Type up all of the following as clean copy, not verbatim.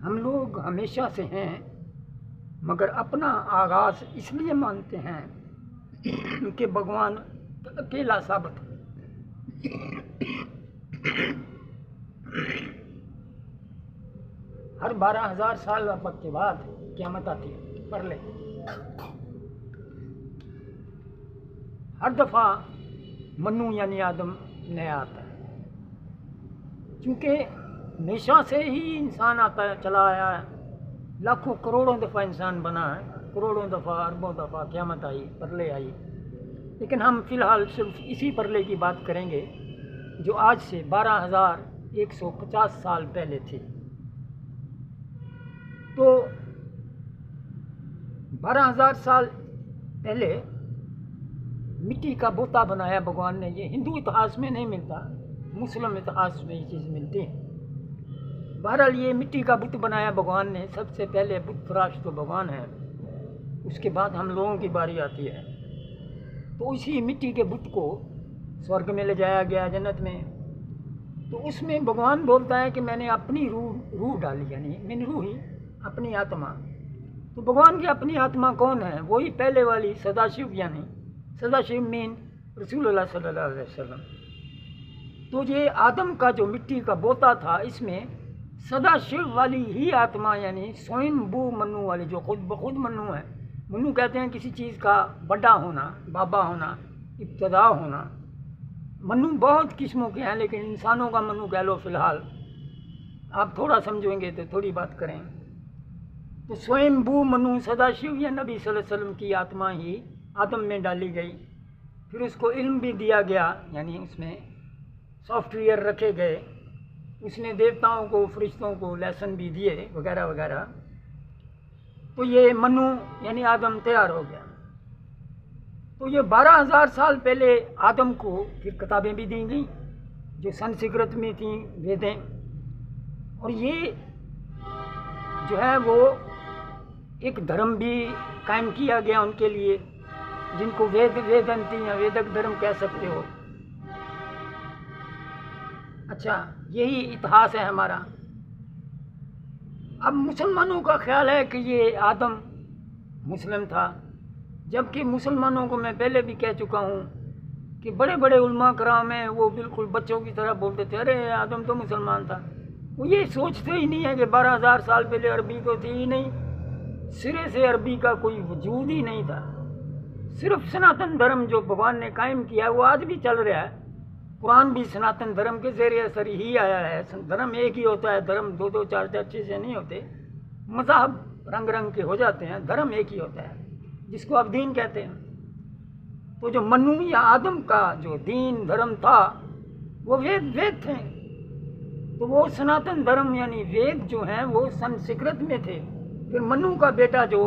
ہم لوگ ہمیشہ سے ہیں، مگر اپنا آغاز اس لیے مانتے ہیں کہ بھگوان اکیلا ثابت ہے۔ ہر 12,000 سال وقت کے بعد قیامت آتی ہے، پڑھ لے۔ ہر دفعہ منو یعنی آدم نیا آتا ہے، چونکہ ہمیشہ سے ہی انسان آتا ہے، چلا آیا ہے، لاکھوں کروڑوں دفعہ انسان بنا ہے، کروڑوں دفعہ اربوں دفعہ قیامت آئی، پرلے آئی، لیکن ہم فی الحال صرف اسی پرلے کی بات کریں گے جو آج سے 12,150 سال پہلے تھی۔ تو 12,000 سال پہلے مٹی کا بوتا بنایا بھگوان نے۔ یہ ہندو اتہاس میں نہیں ملتا، مسلم اتہاس میں یہ چیز ملتی ہے۔ بہرحال یہ مٹی کا بت بنایا بھگوان نے، سب سے پہلے بت فراش تو بھگوان ہے، اس کے بعد ہم لوگوں کی باری آتی ہے۔ تو اسی مٹی کے بت کو سورگ میں لے جایا گیا، جنت میں۔ تو اس میں بھگوان بولتا ہے کہ میں نے اپنی روح ڈالی، یعنی من روحی، اپنی آتما۔ تو بھگوان کی اپنی آتما کون ہے؟ وہی پہلے والی سدا شیو، یعنی سدا شیو مین رسول اللہ صلی اللہ علیہ وسلم۔ تو یہ آدم کا جو مٹی کا بوتا تھا، اس میں سدا شیو والی ہی آتما، یعنی سوئم بو منو والی، جو خود بخود منو ہے۔ منو کہتے ہیں کسی چیز کا بڑا ہونا، بابا ہونا، ابتدا ہونا۔ منو بہت قسموں کے ہیں، لیکن انسانوں کا منو کہہ لو فی الحال، آپ تھوڑا سمجھیں گے تو تھوڑی بات کریں۔ تو سوئم بو منو سدا شیو یا نبی صلی اللہ علیہ وسلم کی آتما ہی آدم میں ڈالی گئی۔ پھر اس کو علم بھی دیا گیا، یعنی اس میں سافٹ ویئر رکھے گئے، اس نے دیوتاؤں کو، فرشتوں کو لیسن بھی دیے وغیرہ وغیرہ۔ تو یہ منو یعنی آدم تیار ہو گیا۔ تو یہ 12,000 سال پہلے آدم کو پھر کتابیں بھی دی گئیں جو سنسکرت میں تھیں، ویدیں۔ اور یہ جو ہے وہ ایک دھرم بھی قائم کیا گیا ان کے لیے، جن کو ویدنتی یا ویدک دھرم کہہ سکتے ہو۔ اچھا، یہی اتہاس ہے ہمارا۔ اب مسلمانوں کا خیال ہے کہ یہ آدم مسلم تھا، جبکہ مسلمانوں کو میں پہلے بھی کہہ چکا ہوں کہ بڑے بڑے علماء کرام ہیں، وہ بالکل بچوں کی طرح بولتے تھے، ارے آدم تو مسلمان تھا۔ وہ یہ سوچتے ہی نہیں ہے کہ 12,000 سال پہلے عربی تو تھی ہی نہیں، سرے سے عربی کا کوئی وجود ہی نہیں تھا۔ صرف سناتن دھرم جو بھگوان نے قائم کیا ہے وہ آج بھی چل رہا ہے۔ قرآن بھی سناتن دھرم کے زیر اثر ہی آیا ہے۔ دھرم ایک ہی ہوتا ہے، دھرم دو دو چار چار چیزیں نہیں ہوتے، مذہب رنگ رنگ کے ہو جاتے ہیں، دھرم ایک ہی ہوتا ہے جس کو آپ دین کہتے ہیں۔ تو جو منو یا آدم کا جو دین دھرم تھا وہ وید تھے۔ تو وہ سناتن دھرم یعنی وید جو ہیں وہ سنسکرت میں تھے۔ پھر منو کا بیٹا جو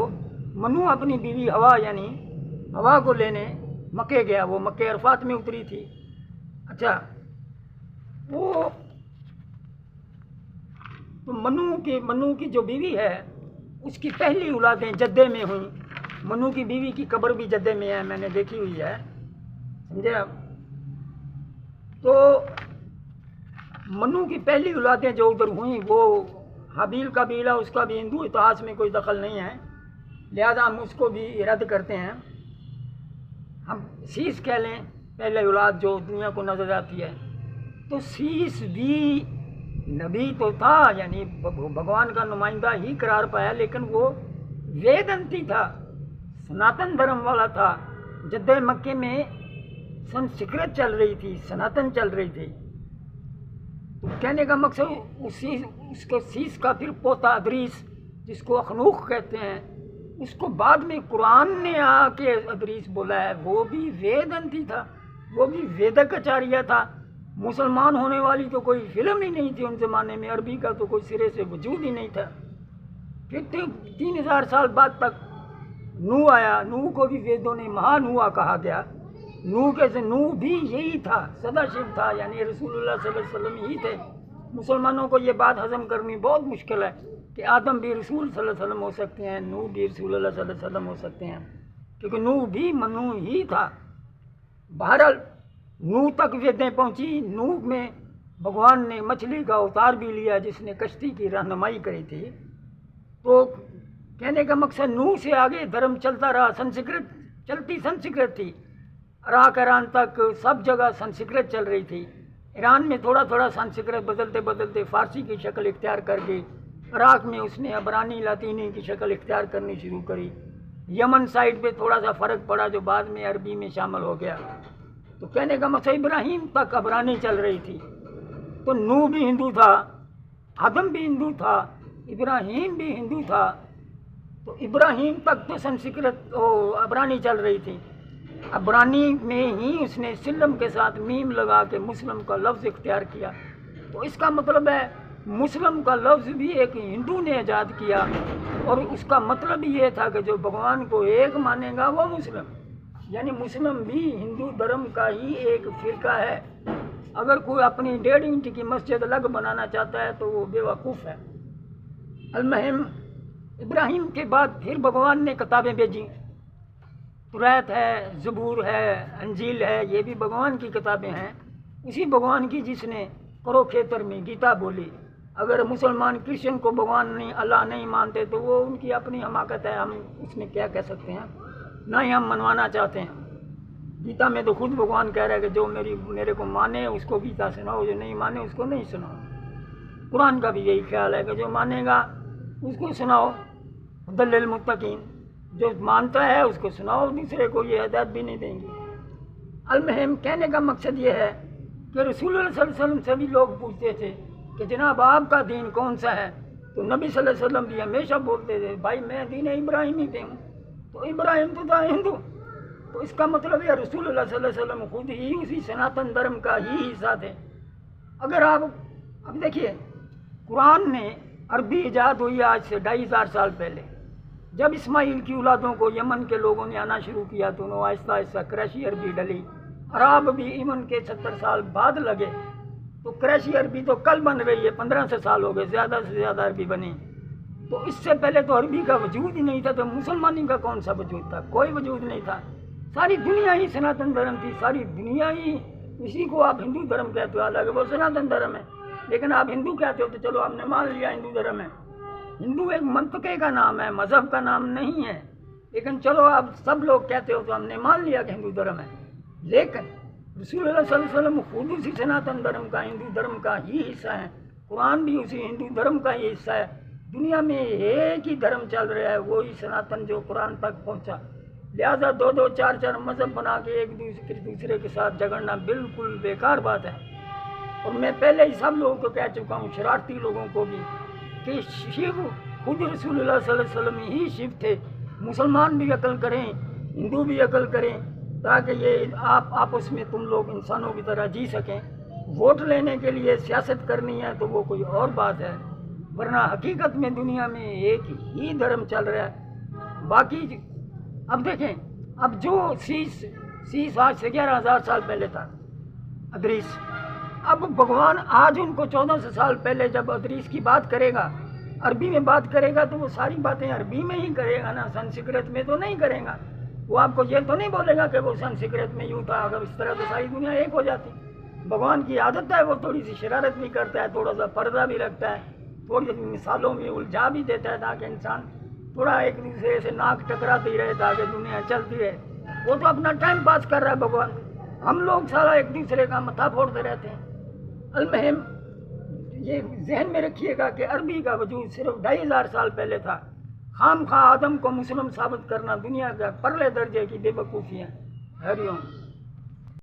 منو اپنی بیوی ہوا یعنی ہوا کو لینے مکے گیا، وہ مکے عرفات میں اتری تھی۔ اچھا، وہ تو منو کی جو بیوی ہے اس کی پہلی اولادیں جدے میں ہوئیں۔ منو کی بیوی کی قبر بھی جدے میں ہے، میں نے دیکھی ہوئی ہے، سمجھے آپ؟ تو منو کی پہلی اولادیں جو ادھر ہوئیں وہ حابیل کا قبیلہ، اس کا بھی ہندو اتہاس میں کوئی دخل نہیں ہے، لہذا ہم اس کو بھی رد کرتے ہیں۔ ہم سیس کہہ لیں، پہلے اولاد جو دنیا کو نظر آتی ہے۔ تو سیس بھی نبی تو تھا، یعنی بھگوان کا نمائندہ ہی قرار پایا، لیکن وہ ویدنتی تھا، سناتن دھرم والا تھا۔ جدہ مکے میں سنسکرت چل رہی تھی، سناتن چل رہی تھی۔ تو کہنے کا مقصد اس کو سیس کا پھر پوتا ادریس، جس کو اخنوخ کہتے ہیں، اس کو بعد میں قرآن نے آ کے ادریس بولا ہے، وہ بھی ویدنتی تھا، وہ بھی ویدک آچاریہ تھا۔ مسلمان ہونے والی تو کوئی فلم ہی نہیں تھی ان زمانے میں، عربی کا تو کوئی سرے سے وجود ہی نہیں تھا۔ پھر 3,000 سال بعد تک نوح آیا، نوح کو بھی ویدوں نے مہا نوح کہا گیا۔ نوح بھی یہی تھا، سدا شیو تھا، یعنی رسول اللہ صلی اللہ علیہ وسلم ہی تھے۔ مسلمانوں کو یہ بات ہضم کرنی بہت مشکل ہے کہ آدم بھی رسول صلی اللہ علیہ وسلم ہو سکتے ہیں، نوح بھی رسول اللہ صلی اللہ علیہ وسلم ہو سکتے ہیں، کیونکہ نوح بھی منو ہی تھا۔ بہرحال نوح تک ویدیں پہنچی، نوح میں भगवान ने मछली का अवतार भी लिया जिसने कश्ती की रहनुमाई करी थी। तो कहने का मकसद नूह से आगे धर्म चलता रहा, संस्कृत चलती संस्कृत थी, इराक ईरान तक सब जगह संस्कृत चल रही थी। ईरान में थोड़ा थोड़ा संस्कृत बदलते बदलते फारसी की शक्ल इख्तियार कर गई। इराक में उसने अबरानी लातीनी की शक्ल इख्तियार करनी शुरू करी। यमन साइड पे थोड़ा सा फ़र्क पड़ा जो बाद में अरबी में शामिल हो गया। तो कहने का मकसद इब्राहिम तक अबरानी चल रही थी। तो नूह भी हिंदू था, आदम भी हिंदू था, इब्राहिम भी हिंदू था। तो इब्राहिम तक तो संस्कृत अबरानी चल रही थी। अबरानी में ही उसने सिल्लम के साथ मीम लगा के मुस्लिम का लफ्ज़ इख्तियार किया। तो इसका मतलब है मुस्लिम का लफ्ज़ भी एक हिंदू ने ईजाद किया, और उसका मतलब ये था कि जो भगवान को एक मानेगा वो मुस्लिम, यानी मुस्लिम भी हिंदू धर्म का ही एक फ़िरका है। अगर कोई अपनी 1.5 इंच की मस्जिद अलग बनाना चाहता है तो वो बेवकूफ़ है। अलमहिम इब्राहिम के बाद फिर भगवान ने किताबें भेजी। तौरात है, ज़बूर है, अंजील है, ये भी भगवान की किताबें हैं। उसी भगवान की जिसने कुरुक्षेत्र में गीता बोली। अगर मुसलमान क्रिश्चियन को भगवान नहीं, अल्लाह नहीं मानते तो वो उनकी अपनी हमाकत है, हम उसमें क्या कह सकते हैं, ना ही हम मनवाना चाहते हैं। गीता में तो खुद भगवान कह रहा है कि जो मेरे को माने उसको गीता सुनाओ, जो नहीं माने उसको नहीं सुनाओ। कुरान का भी यही ख्याल है कि जो मानेगा उसको सुनाओ, हुदल मुत्तकीन, जो मानता है उसको सुनाओ, दूसरे को ये हिदायत भी नहीं देंगे। अलमहिम कहने का मकसद ये है कि रसूलुल्लाह सल्लल्लाहु अलैहि वसल्लम से भी लोग पूछते थे कि जनाब आपका दीन कौन सा है, तो नबी सल्लल्लाहु अलैहि वसल्लम भी हमेशा बोलते थे भाई मैं दीन इब्राहिमी पे हूँ। तो इब्राहिम तो था हिंदू। तो इसका मतलब है रसूलुल्लाह सल्लल्लाहु अलैहि वसल्लम खुद ही उसी सनातन धर्म का ही हिस्सा थे। अगर आप अब देखिए, कुरान ने अरबी ईजाद हुई आज से 2500 साल पहले। जब इस्माइल की औलादों को यमन के लोगों ने आना शुरू किया तो उन्होंने आहिस्ता आहिस्ता क्रैशी अरबी डली। अरब भी यमन के 70 साल बाद लगे। तो क्रैशी अरबी तो कल बन रही है, 1500 साल हो गए, ज़्यादा से ज़्यादा अरबी बनी। तो इससे पहले तो अरबी का वजूद ही नहीं था, तो मुसलमानी का कौन सा वजूद था? कोई वजूद नहीं था। सारी दुनिया ही सनातन धर्म थी, सारी दुनिया ही, इसी को आप हिंदू धर्म कहते हो, हालांकि वो सनातन धर्म है, लेकिन आप हिंदू कहते हो तो चलो हमने मान लिया हिंदू धर्म है। हिंदू एक मंतके का नाम है, मज़हब का नाम नहीं है, लेकिन चलो आप सब लोग कहते हो तो हमने मान लिया कि हिंदू धर्म है। लेकिन रसूलुल्लाह सल्लल्लाहु अलैहि वसल्लम खुद उसी सनातन धर्म का, हिंदू धर्म का ही हिस्सा है। कुरान भी उसी हिंदू धर्म का ही हिस्सा है। दुनिया में एक ही धर्म चल रहा है, वही सनातन जो कुरान तक पहुंचा। लिहाजा 2-2, 4-4 मज़हब बना के एक दूसरे के साथ झगड़ना बिल्कुल बेकार बात है। और मैं पहले ही सब लोगों को कह चुका हूँ, शरारती लोगों को भी, कि शिव खुद रसूलुल्लाह सल्लल्लाहु अलैहि वसल्लम ही शिव थे। मुसलमान भी अकल करें, हिंदू भी अकल करें, ताकि ये आप आपस में तुम लोग इंसानों की तरह जी सकें। वोट लेने के लिए सियासत करनी है तो वो कोई और बात है, वरना हकीकत में दुनिया में एक ही धर्म चल रहा है। बाकी अब देखें, अब जो शीश आज से 11,000 साल पहले था अदरीस, अब भगवान आज उनको 1400 साल पहले जब अदरीस की बात करेगा, अरबी में बात करेगा, तो वो सारी बातें अरबी में ही करेगा ना, संस्कृत में तो नहीं करेगा। वो आपको ये तो नहीं बोलेगा कि वो संस्कृत में यूँ था, अगर इस तरह तो सारी दुनिया एक हो जाती। भगवान की आदत है, वो थोड़ी सी शरारत भी करता है, थोड़ा सा पर्दा भी रखता है, थोड़ी सी मिसालों में उलझा भी देता है ताकि इंसान थोड़ा एक दूसरे से नाक टकराती रहे, ताकि दुनिया चलती रहे। वो तो अपना टाइम पास कर रहा है भगवान, हम लोग सारा एक दूसरे का मथा फोड़ते रहते हैं। अलमहिम ये जहन में रखिएगा कि अरबी का वजूद सिर्फ 2500 साल पहले था। खाम खा आदम को मुस्लिम साबित करना दुनिया का परले दर्जे की बेवकूफ़ी है। हरिओम।